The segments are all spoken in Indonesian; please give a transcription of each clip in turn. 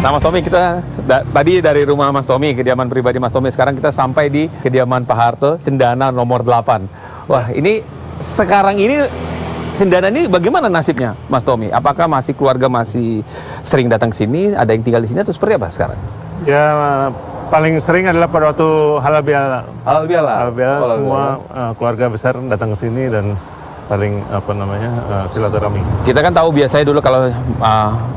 Nah, Mas Tommy, kita tadi dari rumah Mas Tommy, kediaman pribadi Mas Tommy, sekarang kita sampai di kediaman Pak Harto, Cendana nomor 8. Wah, ini sekarang ini Cendana ini bagaimana nasibnya, Mas Tommy? Apakah keluarga masih sering datang ke sini, ada yang tinggal di sini atau seperti apa sekarang? Ya, paling sering adalah pada waktu halal bihalal. Halal bihalal. Semua keluarga besar datang ke sini dan saling silaturahmi. Kita kan tahu biasanya dulu kalau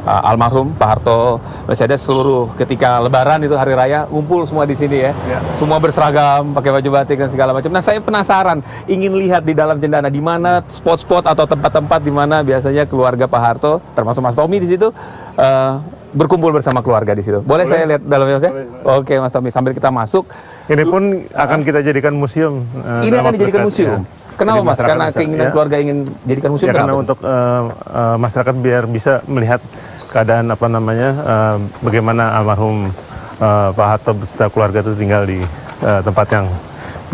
almarhum Pak Harto masih ada seluruh ketika Lebaran itu hari raya ngumpul semua di sini ya. Semua berseragam, pakai baju batik dan segala macam. Nah, saya penasaran, ingin lihat di dalam Cendana di mana spot-spot atau tempat-tempat di mana biasanya keluarga Pak Harto, termasuk Mas Tommy di situ berkumpul bersama keluarga di situ. Boleh saya lihat dalamnya, Mas? Oke, Mas Tommy, sambil kita masuk. Ini pun akan kita jadikan museum. Ini akan dijadikan museum. Ya. Kenapa, Mas? Karena keinginan keluarga ingin jadikan museum? Ya, karena untuk masyarakat biar bisa melihat keadaan bagaimana almarhum Pak Harto beserta keluarga itu tinggal di tempat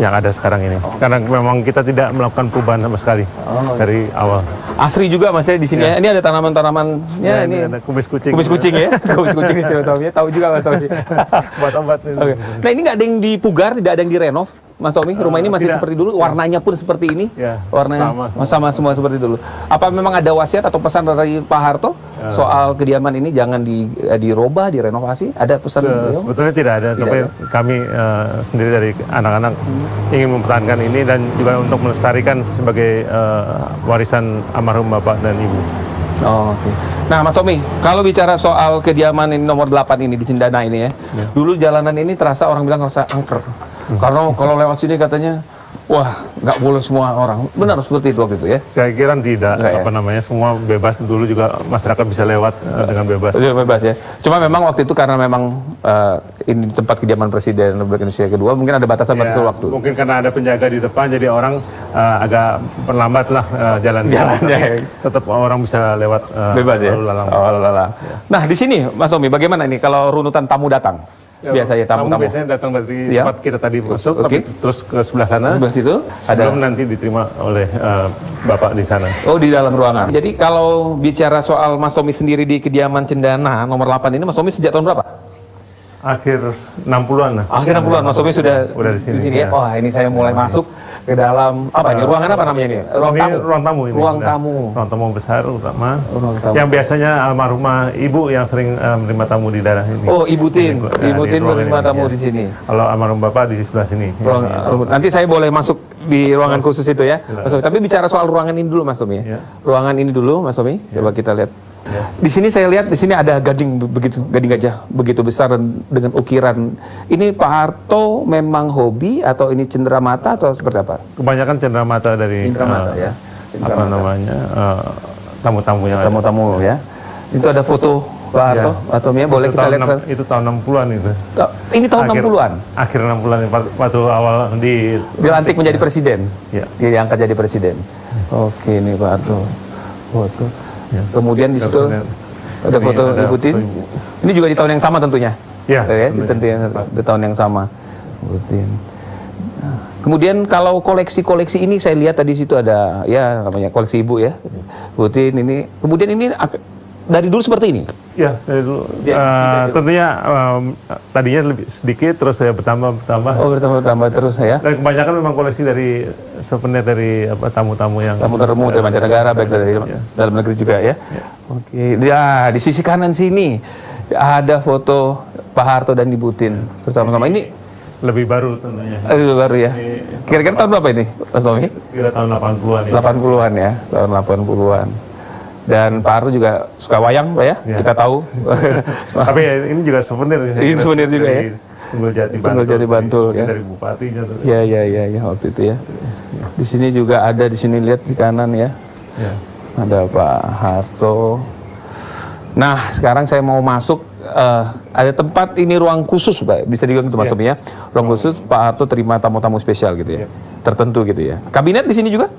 yang ada sekarang ini. Karena memang kita tidak melakukan perubahan sama sekali dari awal. Asri juga, Mas, ya di sini ya. Ini ada tanaman-tanamannya, ini ada kumis kucing. Kumis kucing ya. Kumis kucing di sini, Tommy. Tahu juga, Mas Tommy. Buat obat ini. Okay. Nah, ini nggak ada yang dipugar, tidak ada yang direnov, Mas Tommy? Rumah ini masih seperti dulu, warnanya pun seperti ini? Ya, warnanya sama semua seperti dulu. Apa memang ada wasiat atau pesan dari Pak Harto soal kediaman ini jangan dirubah, direnovasi? Ada pesan? Sebetulnya tidak ada, tapi kami sendiri dari anak-anak ingin mempertahankan ini dan juga untuk melestarikan sebagai warisan almarhum Bapak dan Ibu. Oh, oke. Nah, Mas Tommy, kalau bicara soal kediaman ini nomor 8 ini di Cendana ini ya, dulu jalanan ini terasa orang bilang rasa angker. Karena kalau lewat sini katanya, wah, nggak boleh semua orang. Benar seperti itu waktu itu ya? Saya kira tidak, semua bebas. Dulu juga masyarakat bisa lewat dengan bebas. Bebas ya. Cuma memang waktu itu karena memang ini tempat kediaman Presiden Republik Indonesia kedua, mungkin ada batasan-batasan waktu. Mungkin karena ada penjaga di depan, jadi orang agak perlambat lah jalannya. Tetap orang bisa lewat bebas ya. Nah, di sini Mas Tommy, bagaimana ini kalau runutan tamu datang? Biasanya tamu-tamu biasanya datang dari tempat kita tadi masuk, tapi terus ke sebelah sana. Sebelah situ sebelum nanti diterima oleh Bapak di sana. Oh, di dalam ruangan. Jadi kalau bicara soal Mas Tommy sendiri di kediaman Cendana nomor 8 ini, Mas Tommy sejak tahun berapa? Akhir 60-an lah. Akhir 60-an, Mas Tommy sudah di sini ya? Wah, ini saya mulai masuk ke dalam ini? Ruangan apa namanya ini? Ruang tamu ini. Ruang tamu. Ruang tamu besar utama. Yang biasanya almarhumah Ibu yang sering menerima tamu di daerah ini. Oh, Ibu Tin. Ibu Tin menerima tamu di sini. Kalau almarhum Bapak di sebelah sini. Nanti saya boleh masuk di ruangan khusus itu ya. Mas Tommy. Tapi bicara soal ruangan ini dulu, Mas Tommy. Ruangan ini dulu, Mas Tommy. Coba kita lihat. Di sini saya lihat, di sini ada gading gajah begitu besar dan dengan ukiran. Ini Pak Harto memang hobi atau ini cenderamata atau seperti apa? Kebanyakan cenderamata dari tamu-tamu yang tamu-tamu ya. Itu ada foto Pak Harto atau Mia, boleh kita lihat? Itu tahun 60-an itu. Ini tahun 60-an? Akhir 60-an, waktu awal dilantik menjadi presiden? Dia diangkat jadi presiden. Oke, ini Pak Harto. Foto. Kemudian di situ ada foto Ibu Tin. Ini juga di tahun yang sama tentunya. Iya. Di tahun yang sama. Ibu Tin. Kemudian kalau koleksi-koleksi ini saya lihat tadi situ ada namanya koleksi Ibu ya. Ibu Tin ini. Kemudian ini dari dulu seperti ini? Ya, dari dulu. Tentunya tadinya lebih sedikit, terus saya bertambah. Oh, bertambah terus ya? Dan kebanyakan memang koleksi dari souvenir dari tamu-tamu yang... Tamu-tamu dari mancanegara, baik dari dalam negeri juga ya? Oke, ya di sisi kanan sini ada foto Pak Harto dan Ibu Tin bersama-sama. Ini lebih baru tentunya. Lebih baru ya? Kira-kira tahun berapa ini, Mas Tommy? Kira tahun 80-an ya. 80-an ya, tahun 80-an. Dan Pak Harto juga suka wayang, Pak ya? Kita tahu. Tapi ini juga souvenir. Ini souvenir juga ya? Tunggul Jati Bantul ya. Dari bupatinya. Ya, waktu itu ya. Di sini juga ada, di sini lihat di kanan ya. Ada Pak Harto. Nah, sekarang saya mau masuk. Ada tempat ini ruang khusus, Pak. Bisa dibilang itu Mas Tommy ya. Ruang khusus Pak Harto terima tamu-tamu spesial gitu ya. Tertentu gitu ya. Kabinet di sini juga?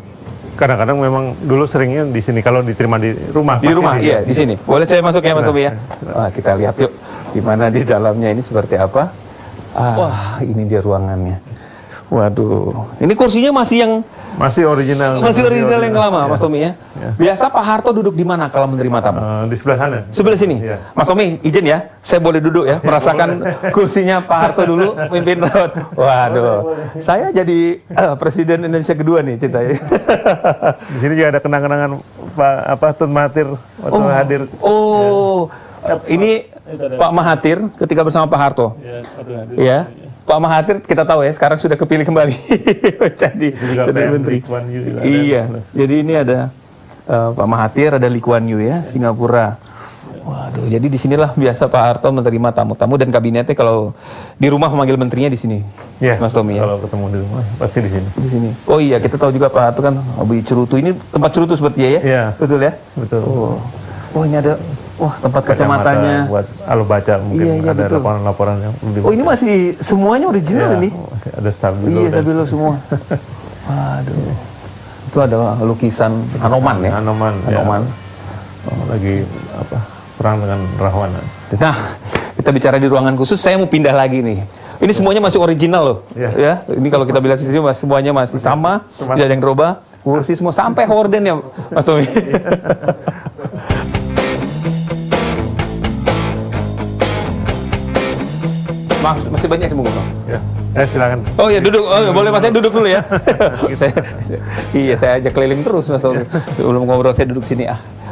Kadang-kadang memang dulu seringnya di sini kalau diterima di rumah. Di rumah, iya, di sini. Boleh saya masuk ya, Mas Tommy ya? Kita lihat yuk, gimana di dalamnya ini seperti apa. Wah, ini dia ruangannya. Waduh, ini kursinya masih original. masih original yang lama, Mas Tommy ya. Biasa Pak Harto duduk di mana kalau menerima tamu? Di sebelah sana. Sebelah sini. Iya. Mas Tommy, izin ya, saya boleh duduk ya, merasakan kursinya Pak Harto dulu, mimpin raut. Waduh, saya jadi Presiden Indonesia kedua nih ceritanya. Di sini juga ada kenang-kenangan Tun Mahathir waktu hadir. Ini Pak Mahathir ketika bersama Pak Harto. Ya. Pak Mahathir kita tahu ya sekarang sudah kepilih kembali jadi menteri. Iya. Jadi ini ada Pak Mahathir, ada Lee Kuan Yew ya, Singapura. Waduh, jadi di sinilah biasa Pak Harto menerima tamu-tamu dan kabinetnya kalau di rumah memanggil menterinya di sini. Iya, Mas Tommy ya. Kalau ketemu di rumah pasti di sini. Di sini. Oh iya, kita tahu juga Pak Harto kan hobi cerutu. Ini tempat cerutu seperti ya? Iya. Betul ya? Betul. Oh ini ada tempat kacamatanya. Buat kalau baca mungkin ada betul. laporan-laporan yang lebih. Oh ini masih semuanya original ini. Ada stabilo. Iya, stabilo semua. Waduh. Itu ada lukisan Hanoman ya? Hanoman. Hanoman. Lagi perang dengan Rahwan. Nah, kita bicara di ruangan khusus, saya mau pindah lagi nih. Ini semuanya masih original loh. Ya, ini kalau kita bilang di sini semuanya masih sama, tidak ada yang berubah. Kursi semua sampai horden ya, Mas Tommy. Mas, masih banyak sih Bang. Ya. Silakan. Oh ya duduk, boleh Mas saya duduk dulu ya. Saya ajak keliling terus Mas Tommy. Sebelum ngobrol saya duduk sini